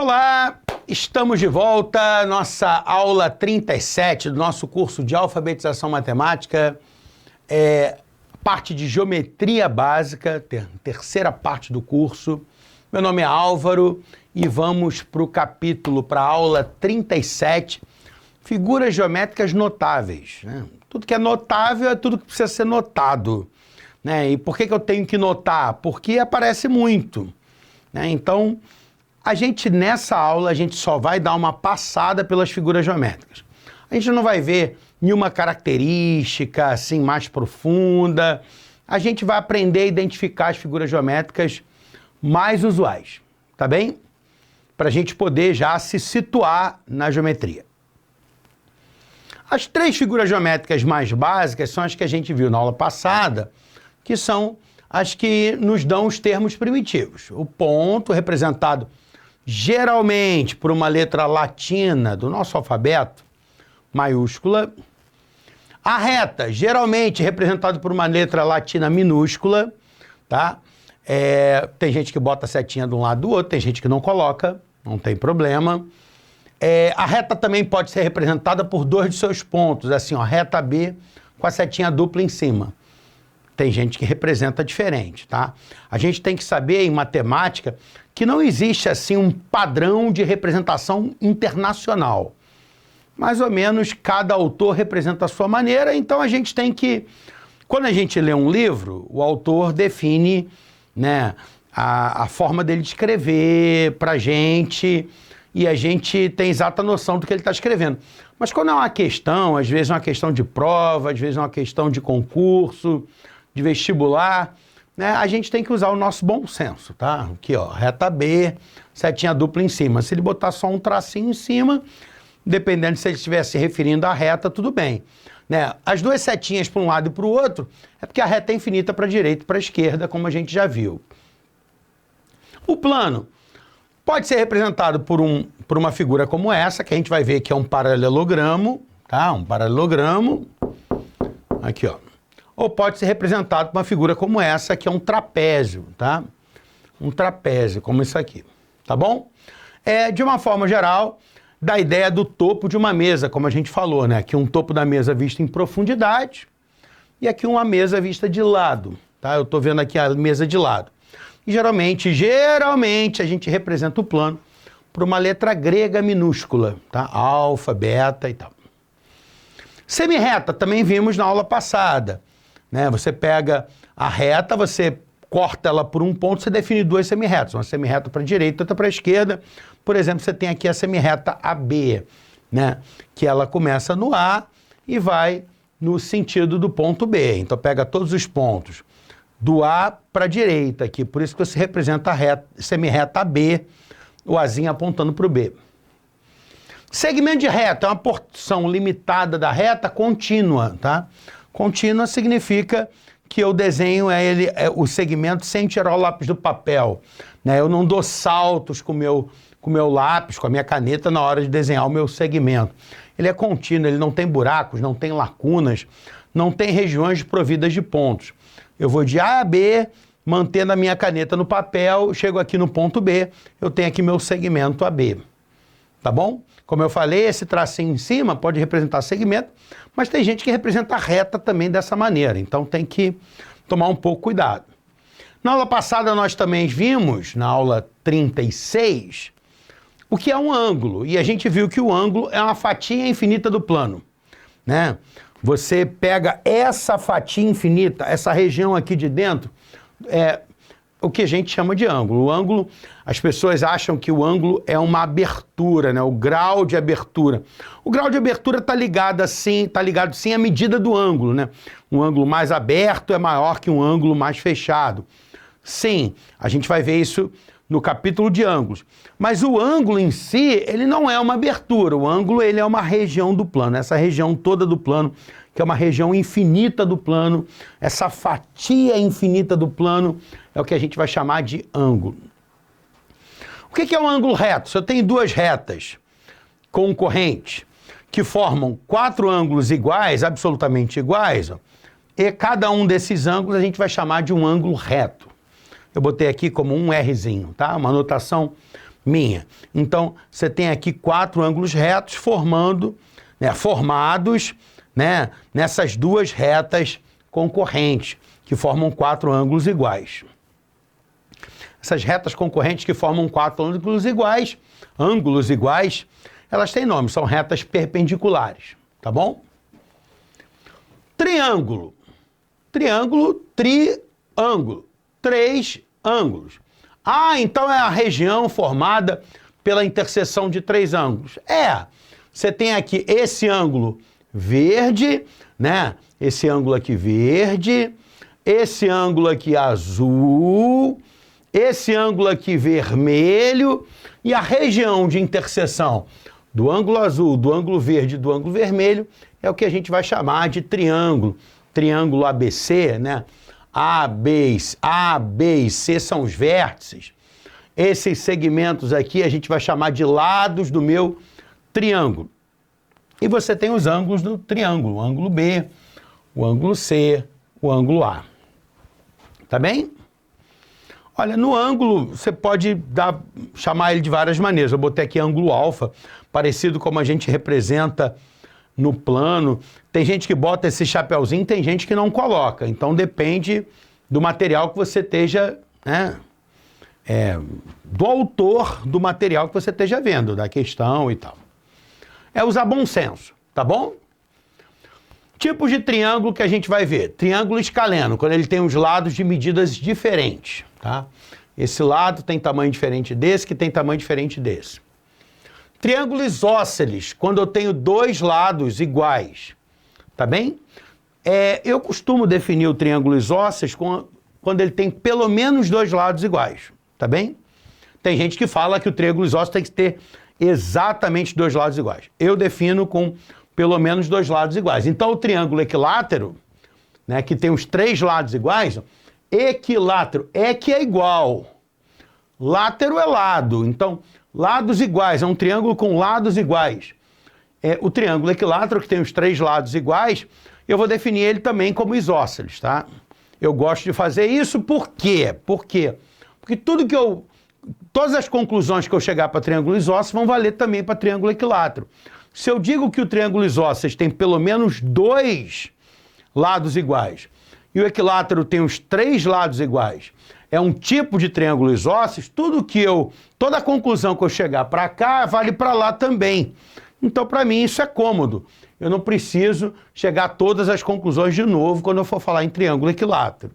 Olá, estamos de volta, nossa aula 37 do nosso curso de alfabetização matemática, parte de geometria básica, terceira parte do curso. Meu nome é Álvaro e vamos para o capítulo, para a aula 37, figuras geométricas notáveis, né? Tudo que é notável é tudo que precisa ser notado, né? E por que eu tenho que notar? Porque aparece muito, né? Então, nessa aula, a gente só vai dar uma passada pelas figuras geométricas. A gente não vai ver nenhuma característica assim mais profunda. A gente vai aprender a identificar as figuras geométricas mais usuais, tá bem? Para a gente poder já se situar na geometria. As três figuras geométricas mais básicas são as que a gente viu na aula passada, que são as que nos dão os termos primitivos. O ponto, representado geralmente por uma letra latina do nosso alfabeto, maiúscula. A reta, geralmente representado por uma letra latina minúscula, tá? Tem gente que bota a setinha de um lado do outro, tem gente que não coloca, não tem problema. A reta também pode ser representada por dois de seus pontos, assim, ó, reta B com a setinha dupla em cima. Tem gente que representa diferente, tá? A gente tem que saber, em matemática, que não existe, assim, um padrão de representação internacional. Mais ou menos, cada autor representa a sua maneira, então a gente tem que... Quando a gente lê um livro, o autor define, né, a forma dele de escrever pra gente, e a gente tem exata noção do que ele está escrevendo. Mas quando é uma questão, às vezes é uma questão de prova, às vezes é uma questão de concurso, de vestibular, né, a gente tem que usar o nosso bom senso, tá? Aqui, ó, reta B, setinha dupla em cima. Se ele botar só um tracinho em cima, dependendo se ele estiver se referindo à reta, tudo bem, né? As duas setinhas para um lado e para o outro, é porque a reta é infinita para a direita e para a esquerda, como a gente já viu. O plano pode ser representado por uma figura como essa, que a gente vai ver que é um paralelogramo, tá? Um paralelogramo, aqui, ó. Ou pode ser representado por uma figura como essa, que é um trapézio, tá? Um trapézio, como isso aqui, tá bom? De uma forma geral, da ideia do topo de uma mesa, como a gente falou, né? Aqui um topo da mesa visto em profundidade e aqui uma mesa vista de lado, tá? Eu tô vendo aqui a mesa de lado. E geralmente a gente representa o plano por uma letra grega minúscula, tá? Alfa, beta e tal. Semirreta, também vimos na aula passada, né? Você pega a reta, você corta ela por um ponto, você define duas semirretas, uma semirreta para a direita e outra para a esquerda. Por exemplo, você tem aqui a semirreta AB, né? Que ela começa no A e vai no sentido do ponto B. Então pega todos os pontos do A para a direita aqui, por isso que você representa a semirreta AB, o Azinho apontando para o B. Segmento de reta é uma porção limitada da reta contínua, tá? Contínua significa que eu desenho o segmento sem tirar o lápis do papel, né? Eu não dou saltos com o meu lápis, com a minha caneta na hora de desenhar o meu segmento. Ele é contínuo, ele não tem buracos, não tem lacunas, não tem regiões desprovidas de pontos. Eu vou de A a B, mantendo a minha caneta no papel, chego aqui no ponto B, eu tenho aqui meu segmento AB, tá bom? Como eu falei, esse tracinho em cima pode representar segmento, mas tem gente que representa a reta também dessa maneira, então tem que tomar um pouco cuidado. Na aula passada nós também vimos, na aula 36, o que é um ângulo, e a gente viu que o ângulo é uma fatia infinita do plano, né? Você pega essa fatia infinita, essa região aqui de dentro, o que a gente chama de ângulo. O ângulo, as pessoas acham que o ângulo é uma abertura, né? O grau de abertura. O grau de abertura está ligado sim à medida do ângulo, né? Um ângulo mais aberto é maior que um ângulo mais fechado. Sim, a gente vai ver isso no capítulo de ângulos. Mas o ângulo em si, ele não é uma abertura. O ângulo, ele é uma região do plano. Essa região toda do plano, que é uma região infinita do plano, essa fatia infinita do plano, é o que a gente vai chamar de ângulo. O que é um ângulo reto? Se eu tenho duas retas concorrentes que formam quatro ângulos iguais, absolutamente iguais, ó, e cada um desses ângulos a gente vai chamar de um ângulo reto. Eu botei aqui como um Rzinho, tá? Uma notação Minha. Então, você tem aqui 4 ângulos retos formados, né, nessas duas retas concorrentes, que formam 4 ângulos iguais. Essas retas concorrentes que formam 4 ângulos iguais, elas têm nome, são retas perpendiculares, tá bom? Triângulo. Triângulo, triângulo. 3 ângulos. Ah, então é a região formada pela interseção de 3 ângulos. Você tem aqui esse ângulo verde, né? Esse ângulo aqui verde, esse ângulo aqui azul, esse ângulo aqui vermelho, e a região de interseção do ângulo azul, do ângulo verde e do ângulo vermelho é o que a gente vai chamar de triângulo. Triângulo ABC, né? A, B e C são os vértices. Esses segmentos aqui a gente vai chamar de lados do meu triângulo. E você tem os ângulos do triângulo, o ângulo B, o ângulo C, o ângulo A. Tá bem? Olha, no ângulo você pode chamar ele de várias maneiras. Eu botei aqui ângulo alfa, parecido como a gente representa no plano. Tem gente que bota esse chapeuzinho, tem gente que não coloca. Então depende do material que você esteja, né? Do autor do material que você esteja vendo, da questão e tal. É usar bom senso, tá bom? Tipos de triângulo que a gente vai ver. Triângulo escaleno, quando ele tem os lados de medidas diferentes, tá? Esse lado tem tamanho diferente desse, que tem tamanho diferente desse. Triângulo isósceles, quando eu tenho 2 lados iguais, tá bem? Eu costumo definir o triângulo isósceles quando ele tem pelo menos 2 lados iguais, tá bem? Tem gente que fala que o triângulo isósceles tem que ter exatamente 2 lados iguais. Eu defino com pelo menos 2 lados iguais. Então, o triângulo equilátero, né, que tem os 3 lados iguais, equilátero, que é igual. Látero é lado, então, lados iguais, é um triângulo com lados iguais. O triângulo equilátero, que tem os 3 lados iguais, eu vou definir ele também como isósceles, tá? Eu gosto de fazer isso, por quê? Porque todas as conclusões que eu chegar para triângulo isósceles vão valer também para triângulo equilátero. Se eu digo que o triângulo isósceles tem pelo menos 2 lados iguais e o equilátero tem os 3 lados iguais, é um tipo de triângulo isósceles, toda a conclusão que eu chegar para cá vale para lá também. Então, para mim, isso é cômodo. Eu não preciso chegar a todas as conclusões de novo quando eu for falar em triângulo equilátero.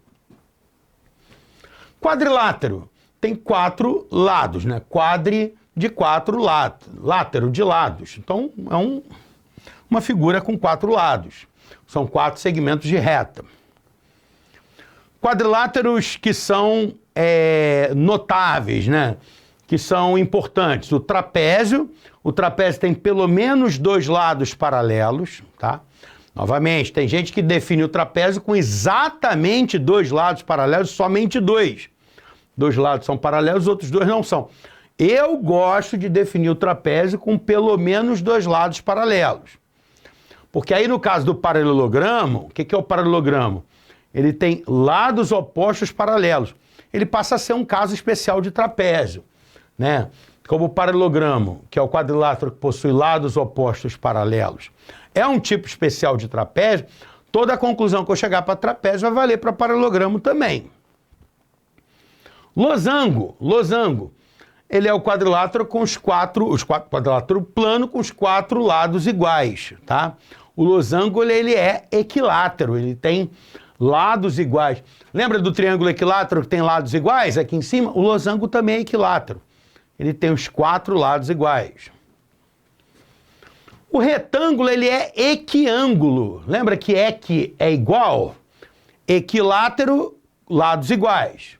Quadrilátero tem 4 lados, né? Quadri de 4 lados, látero de lados. Então, é uma figura com 4 lados. São 4 segmentos de reta. Quadriláteros que são notáveis, né? Que são importantes. O trapézio tem pelo menos 2 lados paralelos, tá? Novamente, tem gente que define o trapézio com exatamente 2 lados paralelos, somente 2. 2 lados são paralelos, os outros 2 não são. Eu gosto de definir o trapézio com pelo menos 2 lados paralelos. Porque aí no caso do paralelogramo, o que é o paralelogramo? Ele tem lados opostos paralelos. Ele passa a ser um caso especial de trapézio, né? Como o paralelogramo, que é o quadrilátero que possui lados opostos paralelos. É um tipo especial de trapézio, toda a conclusão que eu chegar para trapézio vai valer para paralelogramo também. Losango. Ele é o quadrilátero com quadrilátero plano com os 4 lados iguais, tá? O losango, ele é equilátero, ele tem lados iguais. Lembra do triângulo equilátero que tem lados iguais aqui em cima? O losango também é equilátero. Ele tem os 4 lados iguais. O retângulo, ele é equiângulo. Lembra que equi é igual? Equilátero, lados iguais.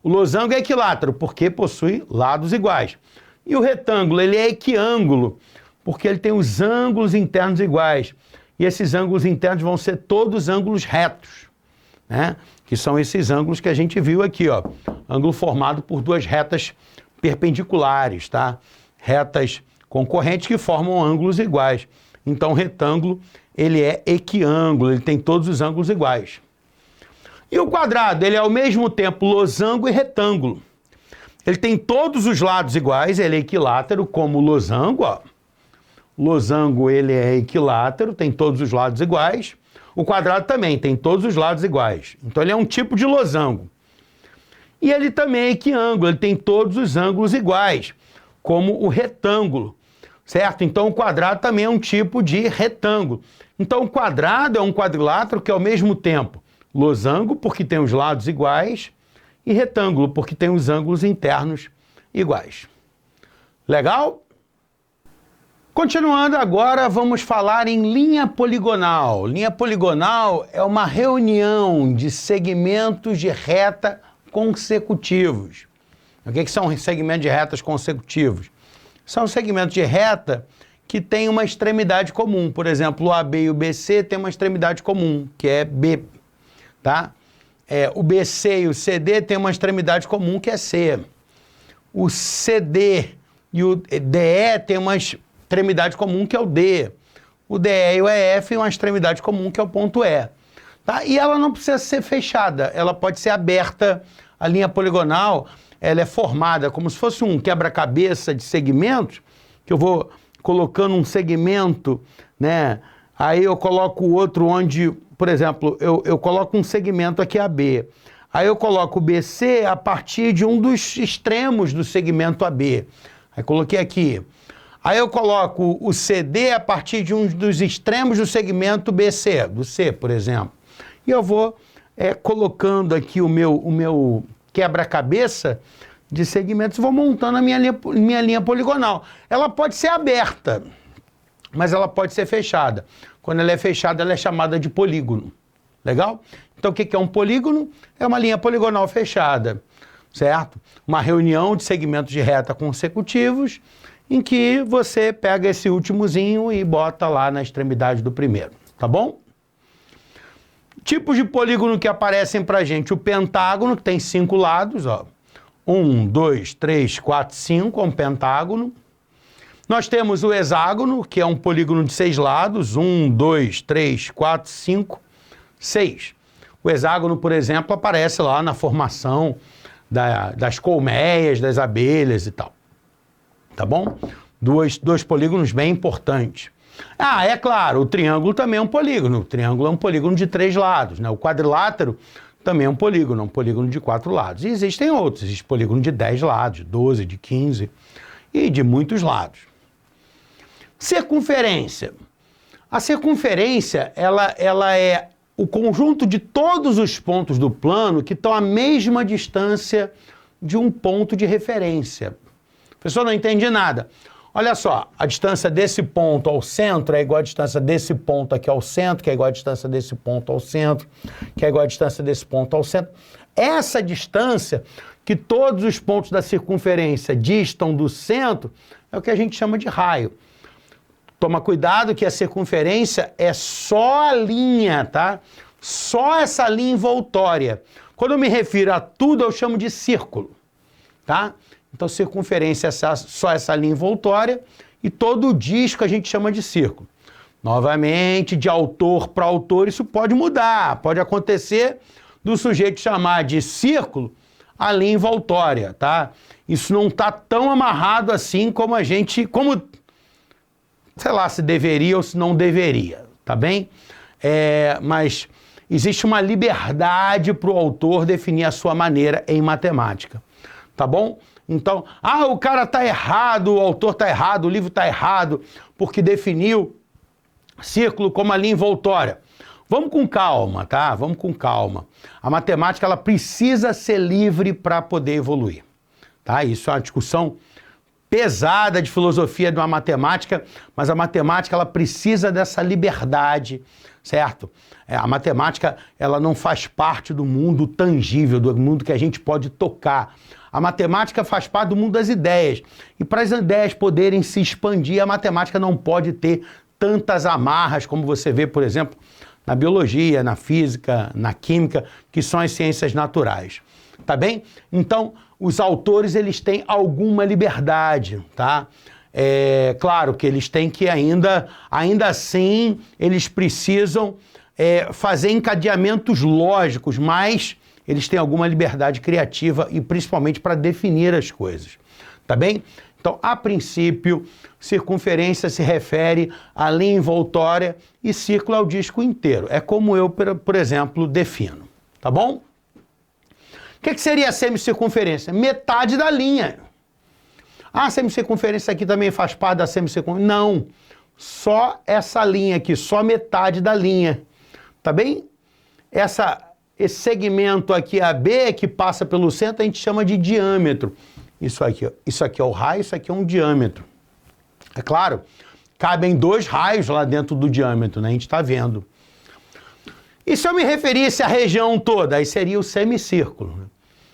O losango é equilátero, porque possui lados iguais. E o retângulo, ele é equiângulo, porque ele tem os ângulos internos iguais. E esses ângulos internos vão ser todos ângulos retos, né? Que são esses ângulos que a gente viu aqui, ó. Ângulo formado por 2 retas perpendiculares, tá? Retas concorrentes que formam ângulos iguais. Então, o retângulo, ele é equiângulo, ele tem todos os ângulos iguais. E o quadrado, ele é ao mesmo tempo losango e retângulo. Ele tem todos os lados iguais, ele é equilátero, como o losango, ó. O losango, ele é equilátero, tem todos os lados iguais. O quadrado também tem todos os lados iguais. Então, ele é um tipo de losango. E ele também é equiângulo, ele tem todos os ângulos iguais, como o retângulo, certo? Então, o quadrado também é um tipo de retângulo. Então, o quadrado é um quadrilátero que, ao mesmo tempo, losango, porque tem os lados iguais, e retângulo, porque tem os ângulos internos iguais. Legal? Continuando agora, vamos falar em linha poligonal. Linha poligonal é uma reunião de segmentos de reta consecutivos. O que são segmentos de retas consecutivos? São segmentos de reta que têm uma extremidade comum. Por exemplo, o AB e o BC têm uma extremidade comum, que é B, tá? O BC e o CD têm uma extremidade comum, que é C. O CD e o DE têm uma extremidade comum, que é o D. O DE e o EF têm uma extremidade comum, que é o ponto E. Tá? E ela não precisa ser fechada, ela pode ser aberta. A linha poligonal, ela é formada como se fosse um quebra-cabeça de segmentos, que eu vou colocando um segmento, né? Aí eu coloco o outro onde, por exemplo, eu coloco um segmento aqui AB. Aí eu coloco o BC a partir de um dos extremos do segmento AB. Aí coloquei aqui. Aí eu coloco o CD a partir de um dos extremos do segmento BC, do C, por exemplo. E eu vou colocando aqui o meu quebra-cabeça de segmentos e vou montando a minha linha poligonal. Ela pode ser aberta, mas ela pode ser fechada. Quando ela é fechada, ela é chamada de polígono. Legal? Então, o que é um polígono? É uma linha poligonal fechada, certo? Uma reunião de segmentos de reta consecutivos em que você pega esse últimozinho e bota lá na extremidade do primeiro, tá bom? Tipos de polígono que aparecem pra gente. O pentágono, que tem 5 lados, ó. 1, 2, 3, 4, 5, é um pentágono. Nós temos o hexágono, que é um polígono de 6 lados. 1, 2, 3, 4, 5, 6. O hexágono, por exemplo, aparece lá na formação das colmeias, das abelhas e tal. Tá bom? Dois polígonos bem importantes. Ah, é claro, o triângulo também é um polígono. O triângulo é um polígono de 3 lados, né? O quadrilátero também é um polígono de 4 lados. E existem outros, existe polígono de 10 lados, de 12, de 15 e de muitos lados. Circunferência. A circunferência, ela é o conjunto de todos os pontos do plano que estão à mesma distância de um ponto de referência. Professor, não entendi nada. Olha só, a distância desse ponto ao centro é igual à distância desse ponto aqui ao centro, que é igual à distância desse ponto ao centro, que é igual à distância desse ponto ao centro. Essa distância que todos os pontos da circunferência distam do centro é o que a gente chama de raio. Toma cuidado que a circunferência é só a linha, tá? Só essa linha envoltória. Quando eu me refiro a tudo, eu chamo de círculo, tá? Então, circunferência é só essa linha envoltória e todo o disco a gente chama de círculo. Novamente, de autor para autor, isso pode mudar. Pode acontecer do sujeito chamar de círculo a linha envoltória, tá? Isso não está tão amarrado assim como sei lá, se deveria ou se não deveria, tá bem? Mas existe uma liberdade para o autor definir a sua maneira em matemática, tá bom? Então, o cara está errado, o autor está errado, o livro está errado, porque definiu círculo como a linha envoltória. Vamos com calma, tá? Vamos com calma. A matemática, ela precisa ser livre para poder evoluir, tá? Isso é uma discussão pesada de filosofia de uma matemática, mas a matemática, ela precisa dessa liberdade, certo? A matemática, ela não faz parte do mundo tangível, do mundo que a gente pode tocar. A matemática faz parte do mundo das ideias. E para as ideias poderem se expandir, a matemática não pode ter tantas amarras como você vê, por exemplo, na biologia, na física, na química, que são as ciências naturais. Tá bem? Então, os autores, eles têm alguma liberdade, tá? Claro que eles têm que ainda assim, eles precisam fazer encadeamentos lógicos, mas eles têm alguma liberdade criativa e principalmente para definir as coisas, tá bem? Então, a princípio, circunferência se refere à linha envoltória e círculo ao disco inteiro. É como eu, por exemplo, defino, tá bom? O que seria a semicircunferência? Metade da linha. Ah, a semicircunferência aqui também faz parte da semicircunferência? Não, só essa linha aqui, só metade da linha, tá bem? Esse segmento aqui AB, que passa pelo centro, a gente chama de diâmetro. Isso aqui é o raio, isso aqui é um diâmetro. É claro, cabem 2 raios lá dentro do diâmetro, né? A gente está vendo. E se eu me referisse à região toda, aí seria o semicírculo, né?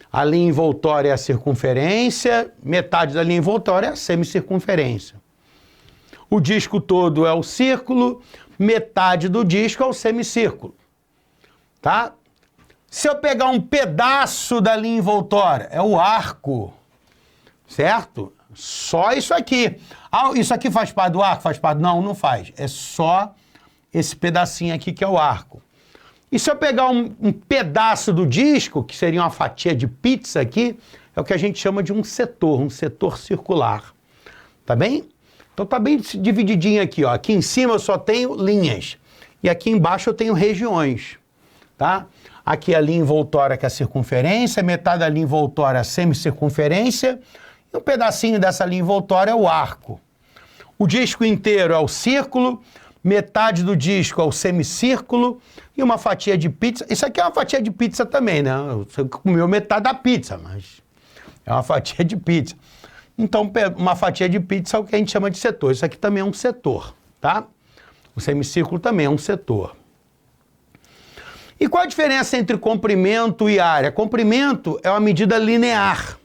A linha envoltória é a circunferência, metade da linha envoltória é a semicircunferência. O disco todo é o círculo, metade do disco é o semicírculo, tá? Se eu pegar um pedaço da linha envoltória, é o arco, certo? Só isso aqui. Ah, isso aqui faz parte do arco? Faz parte? Não, não faz. É só esse pedacinho aqui que é o arco. E se eu pegar um pedaço do disco, que seria uma fatia de pizza aqui, é o que a gente chama de um setor circular. Tá bem? Então tá bem divididinho aqui, ó. Aqui em cima eu só tenho linhas. E aqui embaixo eu tenho regiões, tá? Aqui a linha envoltória que é a circunferência, metade da linha envoltória é a semicircunferência, e um pedacinho dessa linha envoltória é o arco. O disco inteiro é o círculo, metade do disco é o semicírculo e uma fatia de pizza. Isso aqui é uma fatia de pizza também, né? Você comeu metade da pizza, mas é uma fatia de pizza. Então, uma fatia de pizza é o que a gente chama de setor. Isso aqui também é um setor, tá? O semicírculo também é um setor. E qual a diferença entre comprimento e área? Comprimento é uma medida linear.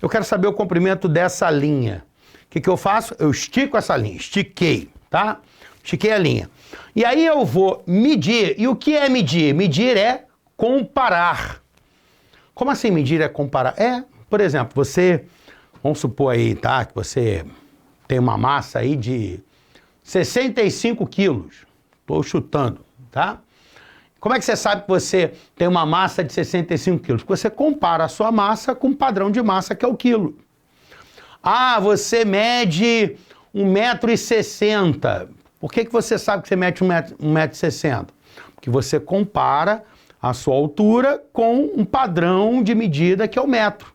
Eu quero saber o comprimento dessa linha. O que eu faço? Eu estico essa linha, estiquei, tá? Estiquei a linha. E aí eu vou medir. E o que é medir? Medir é comparar. Como assim medir é comparar? Por exemplo, vamos supor aí, tá? Que você tem uma massa aí de 65 quilos. Estou chutando, tá? Como é que você sabe que você tem uma massa de 65 quilos? Porque você compara a sua massa com o padrão de massa que é o quilo. Ah, você mede 1,60 m. Por que você sabe que você mede 1,60 m? Porque você compara a sua altura com um padrão de medida que é o metro.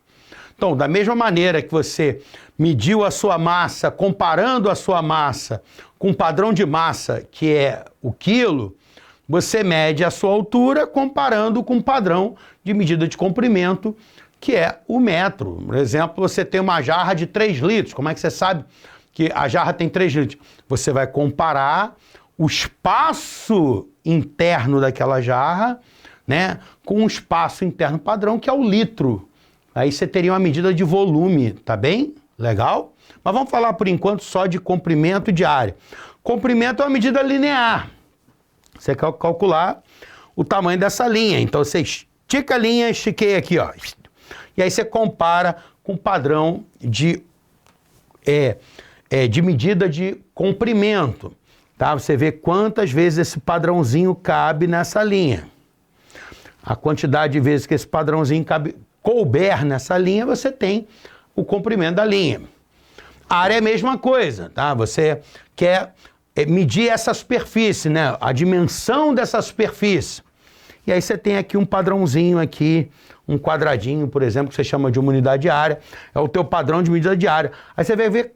Então, da mesma maneira que você mediu a sua massa, comparando a sua massa com o padrão de massa que é o quilo, você mede a sua altura comparando com o padrão de medida de comprimento, que é o metro. Por exemplo, você tem uma jarra de 3 litros. Como é que você sabe que a jarra tem 3 litros? Você vai comparar o espaço interno daquela jarra, né, com o espaço interno padrão, que é o litro. Aí você teria uma medida de volume, tá bem? Legal? Mas vamos falar por enquanto só de comprimento e de área. Comprimento é uma medida linear. Você quer calcular o tamanho dessa linha. Então você estica a linha, estiquei aqui, ó. E aí você compara com o padrão de medida de comprimento. Tá? Você vê quantas vezes esse padrãozinho cabe nessa linha. A quantidade de vezes que esse padrãozinho couber nessa linha, você tem o comprimento da linha. A área é a mesma coisa, tá? Você quer medir essa superfície, né? A dimensão dessa superfície. E aí você tem aqui um padrãozinho aqui, um quadradinho, por exemplo, que você chama de uma unidade de área. É o teu padrão de medida de área. Aí você vai ver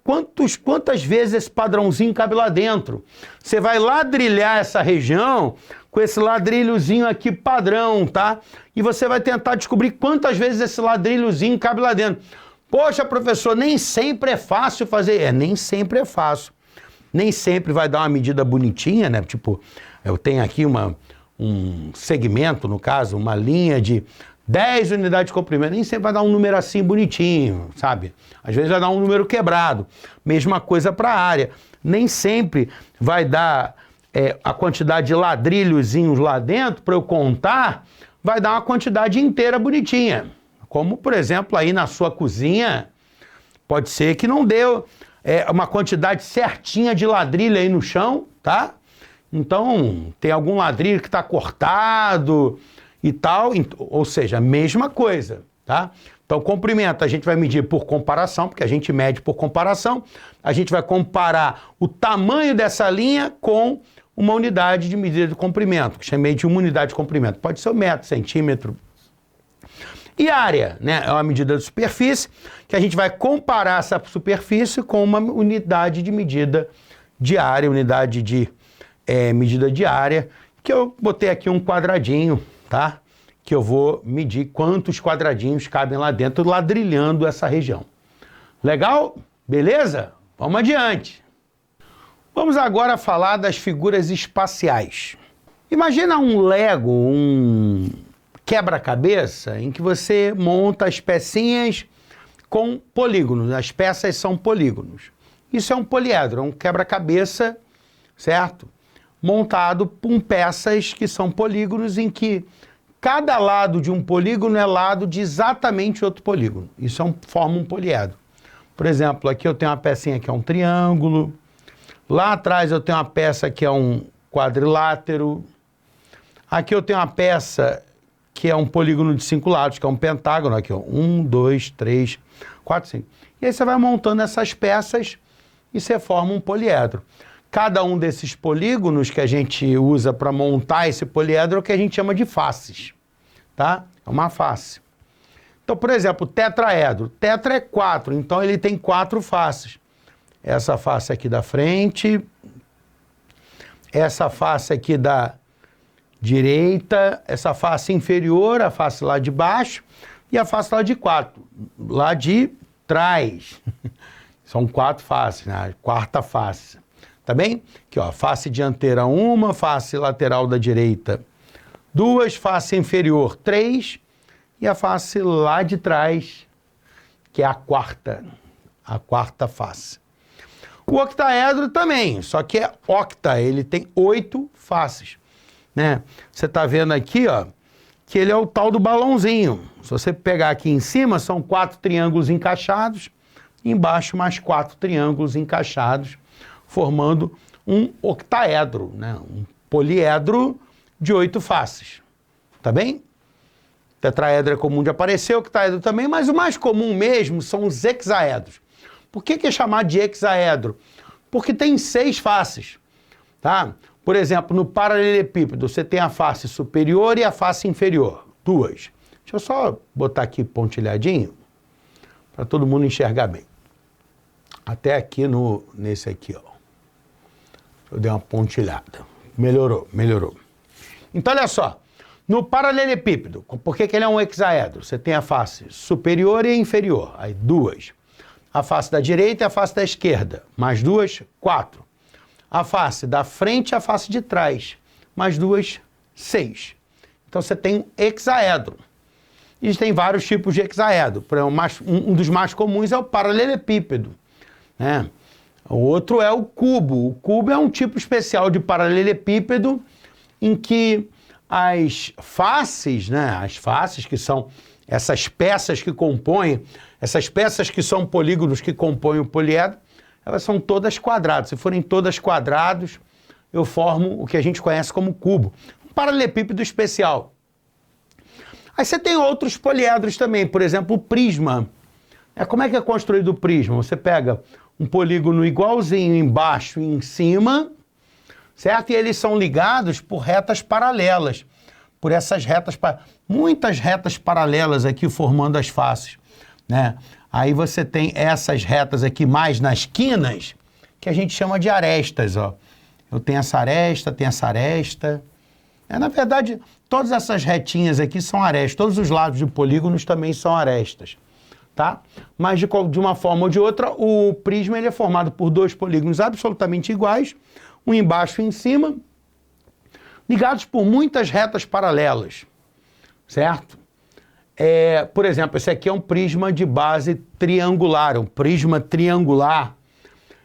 quantas vezes esse padrãozinho cabe lá dentro. Você vai ladrilhar essa região com esse ladrilhozinho aqui padrão, tá? E você vai tentar descobrir quantas vezes esse ladrilhozinho cabe lá dentro. Poxa, professor, nem sempre é fácil fazer. Nem sempre é fácil. Nem sempre vai dar uma medida bonitinha, né? Tipo, eu tenho aqui um segmento, no caso, uma linha de 10 unidades de comprimento. Nem sempre vai dar um número assim bonitinho, sabe? Às vezes vai dar um número quebrado. Mesma coisa para a área. Nem sempre vai dar a quantidade de ladrilhozinhos lá dentro, para eu contar, vai dar uma quantidade inteira bonitinha. Como, por exemplo, aí na sua cozinha, pode ser que não deu uma quantidade certinha de ladrilho aí no chão, tá? Então, tem algum ladrilho que está cortado e tal, ou seja, a mesma coisa, tá? Então, comprimento a gente vai medir por comparação, porque a gente mede por comparação. A gente vai comparar o tamanho dessa linha com uma unidade de medida de comprimento, que chamei de uma unidade de comprimento. Pode ser o metro, centímetro. E área, né? É uma medida de superfície, que a gente vai comparar essa superfície com uma unidade de medida de área, unidade de medida de área, que eu botei aqui um quadradinho, tá? Que eu vou medir quantos quadradinhos cabem lá dentro, ladrilhando essa região. Legal? Beleza? Vamos adiante. Vamos agora falar das figuras espaciais. Imagina um Lego, um quebra-cabeça, em que você monta as pecinhas com polígonos. As peças são polígonos. Isso é um poliedro, é um quebra-cabeça, certo? Montado com peças que são polígonos, em que cada lado de um polígono é lado de exatamente outro polígono. Isso forma um poliedro. Por exemplo, aqui eu tenho uma pecinha que é um triângulo. Lá atrás eu tenho uma peça que é um quadrilátero. Aqui eu tenho uma peça que é um polígono de 5 lados, que é um pentágono. Aqui, ó, 1, 2, 3, 4, 5. E aí você vai montando essas peças e você forma um poliedro. Cada um desses polígonos que a gente usa para montar esse poliedro é o que a gente chama de faces, tá? É uma face. Então, por exemplo, tetraedro. Tetra é 4, então ele tem 4 faces. Essa face aqui da frente, essa face aqui da direita, essa face inferior, a face lá de baixo e a face lá de 4, lá de trás. São 4 faces, né? A quarta face. Tá bem? Aqui, ó, face dianteira 1, face lateral da direita 2, face inferior 3 e a face lá de trás, que é a quarta face. O octaedro também, só que é octa, ele tem 8 faces, né? Você tá vendo aqui, ó, que ele é o tal do balãozinho. Se você pegar aqui em cima, são 4 triângulos encaixados, embaixo mais 4 triângulos encaixados, formando um octaedro, né? Um poliedro de 8 faces. Tá bem? Tetraedro é comum de aparecer, octaedro também, mas o mais comum mesmo são os hexaedros. Por que é chamado de hexaedro? Porque tem 6 faces, tá? Por exemplo, no paralelepípedo, você tem a face superior e a face inferior, 2. Deixa eu só botar aqui pontilhadinho, para todo mundo enxergar bem. Até aqui nesse aqui, ó. Eu dei uma pontilhada. Melhorou, melhorou. Então, olha só. No paralelepípedo, por que ele é um hexaedro? Você tem a face superior e inferior, aí 2. A face da direita e a face da esquerda, mais 2, 4. A face da frente e a face de trás, mais 2, 6. Então, você tem um hexaedro. E tem vários tipos de hexaedro. Um dos mais comuns é o paralelepípedo, né? O outro é o cubo. O cubo é um tipo especial de paralelepípedo em que as faces, né? As faces que são essas peças que compõem, essas peças que são polígonos que compõem o poliedro, elas são todas quadradas. Se forem todas quadrados, eu formo o que a gente conhece como cubo. Um paralelepípedo especial. Aí você tem outros poliedros também, por exemplo, o prisma. Como é que é construído o prisma? Você pega um polígono igualzinho embaixo e em cima, certo? E eles são ligados por retas paralelas. Por essas retas, muitas retas paralelas aqui formando as faces, né? Aí você tem essas retas aqui mais nas quinas, que a gente chama de arestas, ó. Eu tenho essa aresta, tenho essa aresta. Na verdade, todas essas retinhas aqui são arestas. Todos os lados de polígonos também são arestas, tá? Mas de uma forma ou de outra, o prisma ele é formado por 2 polígonos absolutamente iguais, um embaixo e em cima, ligados por muitas retas paralelas, certo? Por exemplo, esse aqui é um prisma de base triangular, um prisma triangular.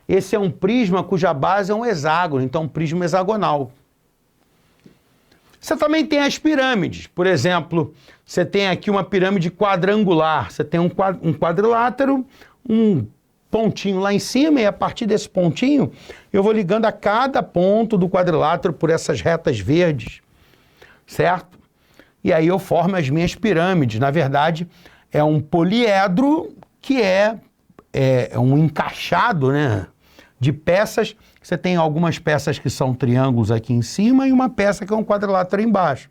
Esse é um prisma cuja base é um hexágono, então um prisma hexagonal. Você também tem as pirâmides. Por exemplo, você tem aqui uma pirâmide quadrangular. Você tem um quadrilátero, um pontinho lá em cima e a partir desse pontinho eu vou ligando a cada ponto do quadrilátero por essas retas verdes, certo? E aí eu formo as minhas pirâmides. Na verdade, é um poliedro que é um encaixado, né, de peças. Você tem algumas peças que são triângulos aqui em cima e uma peça que é um quadrilátero embaixo.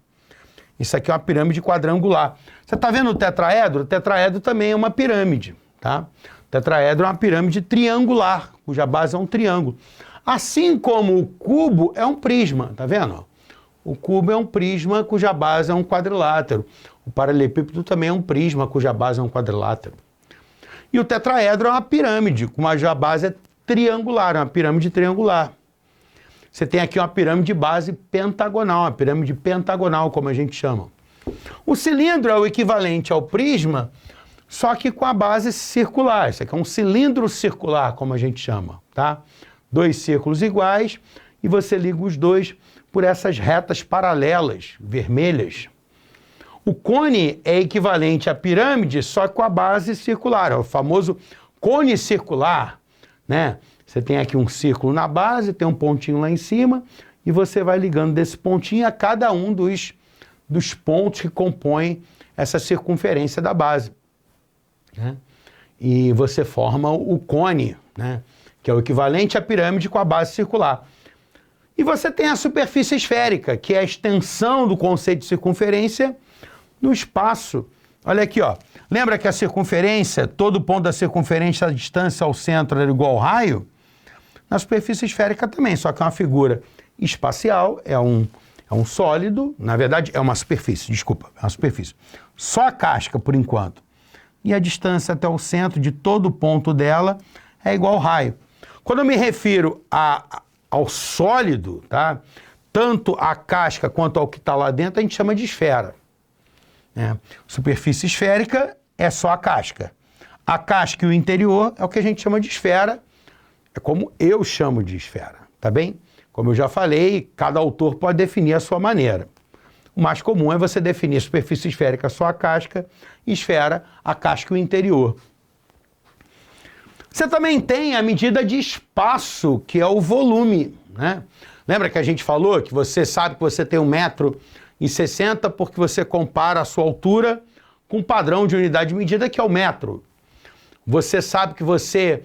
Isso aqui é uma pirâmide quadrangular. Você está vendo o tetraedro? O tetraedro também é uma pirâmide, tá? O tetraedro é uma pirâmide triangular, cuja base é um triângulo. Assim como o cubo é um prisma, tá vendo? O cubo é um prisma cuja base é um quadrilátero. O paralelepípedo também é um prisma cuja base é um quadrilátero. E o tetraedro é uma pirâmide cuja base é triangular, é uma pirâmide triangular. Você tem aqui uma pirâmide de base pentagonal, uma pirâmide pentagonal, como a gente chama. O cilindro é o equivalente ao prisma, só que com a base circular. Isso aqui é um cilindro circular, como a gente chama, tá? Dois círculos iguais e você liga os dois por essas retas paralelas, vermelhas. O cone é equivalente à pirâmide, só com a base circular. É o famoso cone circular, né? Você tem aqui um círculo na base, tem um pontinho lá em cima, e você vai ligando desse pontinho a cada um dos pontos que compõem essa circunferência da base, né? E você forma o cone, né, que é o equivalente à pirâmide com a base circular. E você tem a superfície esférica, que é a extensão do conceito de circunferência no espaço. Olha aqui, ó. Lembra que a circunferência, todo ponto da circunferência, a distância ao centro era igual ao raio? Na superfície esférica também, só que é uma figura espacial, é um sólido, na verdade é uma superfície, desculpa, é uma superfície. Só a casca, por enquanto. E a distância até o centro de todo ponto dela é igual ao raio. Quando eu me refiro ao sólido, tá? Tanto a casca quanto ao que está lá dentro, a gente chama de esfera, né? Superfície esférica é só a casca. A casca e o interior é o que a gente chama de esfera, é como eu chamo de esfera, tá bem? Como eu já falei, cada autor pode definir a sua maneira. O mais comum é você definir superfície esférica só a casca, esfera, a casca e o interior. Você também tem a medida de espaço, que é o volume, né? Lembra que a gente falou que você sabe que você tem 1,60 m porque você compara a sua altura com um padrão de unidade de medida que é o metro. Você sabe que você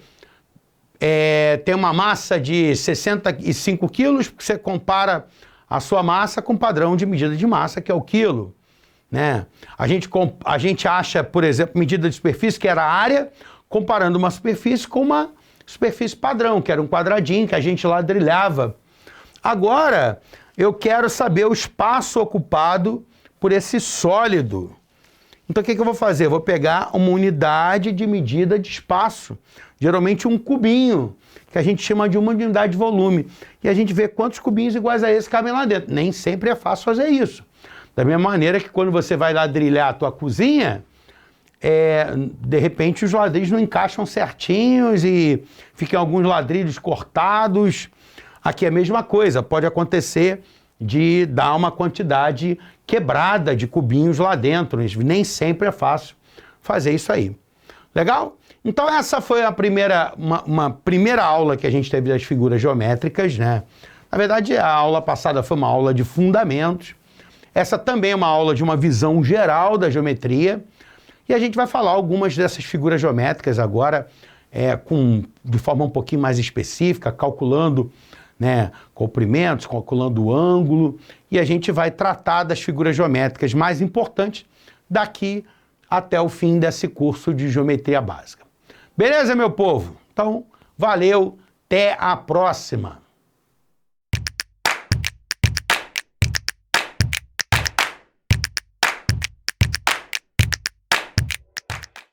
tem uma massa de 65 quilos porque você compara a sua massa com o padrão de medida de massa, que é o quilo, né? A gente acha, por exemplo, medida de superfície, que era a área, comparando uma superfície com uma superfície padrão, que era um quadradinho que a gente ladrilhava. Agora, eu quero saber o espaço ocupado por esse sólido. Então, o que eu vou fazer? Eu vou pegar uma unidade de medida de espaço, geralmente um cubinho, que a gente chama de uma unidade de volume. E a gente vê quantos cubinhos iguais a esse cabem lá dentro. Nem sempre é fácil fazer isso. Da mesma maneira que quando você vai ladrilhar a tua cozinha, de repente os ladrilhos não encaixam certinhos e ficam alguns ladrilhos cortados. Aqui é a mesma coisa, pode acontecer de dar uma quantidade quebrada de cubinhos lá dentro. Nem sempre é fácil fazer isso aí. Legal? Então essa foi uma primeira aula que a gente teve das figuras geométricas, né? Na verdade, a aula passada foi uma aula de fundamentos. Essa também é uma aula de uma visão geral da geometria. E a gente vai falar algumas dessas figuras geométricas agora de forma um pouquinho mais específica, calculando, né, comprimentos, calculando o ângulo. E a gente vai tratar das figuras geométricas mais importantes daqui até o fim desse curso de geometria básica. Beleza, meu povo? Então, valeu, até a próxima!